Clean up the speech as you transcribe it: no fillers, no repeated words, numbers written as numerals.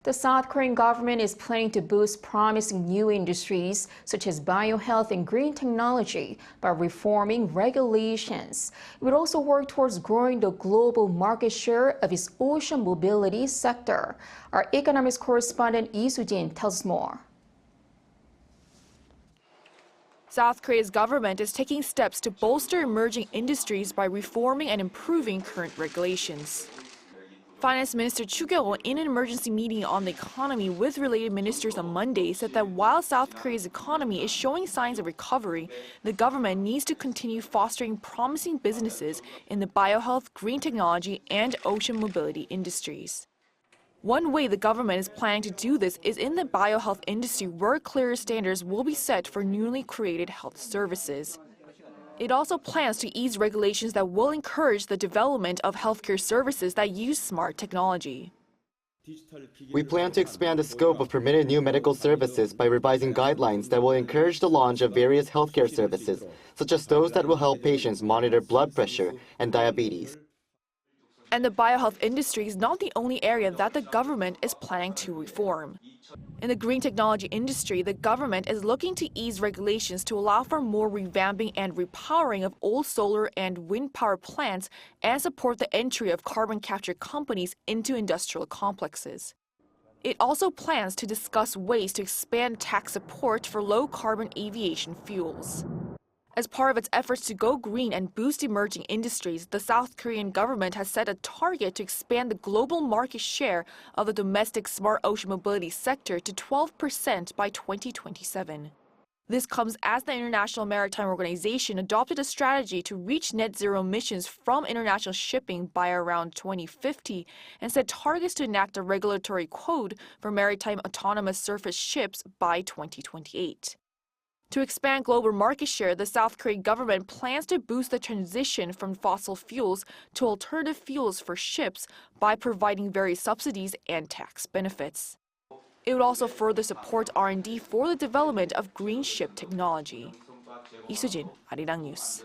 The South Korean government is planning to boost promising new industries such as biohealth and green technology by reforming regulations. It would also work towards growing the global market share of its ocean mobility sector. Our economics correspondent Lee Soo-jin tells us more. South Korea's government is taking steps to bolster emerging industries by reforming and improving current regulations. Finance Minister Choo Kyung-ho, in an emergency meeting on the economy with related ministers on Monday, said that while South Korea's economy is showing signs of recovery, the government needs to continue fostering promising businesses in the biohealth, green technology, and ocean mobility industries. One way the government is planning to do this is in the biohealth industry, where clearer standards will be set for newly created health services. It also plans to ease regulations that will encourage the development of healthcare services that use smart technology. We plan to expand the scope of permitted new medical services by revising guidelines that will encourage the launch of various healthcare services, such as those that will help patients monitor blood pressure and diabetes. And the biohealth industry is not the only area that the government is planning to reform. In the green technology industry, the government is looking to ease regulations to allow for more revamping and repowering of old solar and wind power plants and support the entry of carbon capture companies into industrial complexes. It also plans to discuss ways to expand tax support for low-carbon aviation fuels. As part of its efforts to go green and boost emerging industries, the South Korean government has set a target to expand the global market share of the domestic smart ocean mobility sector to 12% by 2027. This comes as the International Maritime Organization adopted a strategy to reach net zero emissions from international shipping by around 2050 and set targets to enact a regulatory code for maritime autonomous surface ships by 2028. To expand global market share, the South Korean government plans to boost the transition from fossil fuels to alternative fuels for ships by providing various subsidies and tax benefits. It would also further support R&D for the development of green ship technology. Lee Soo-jin, Arirang News.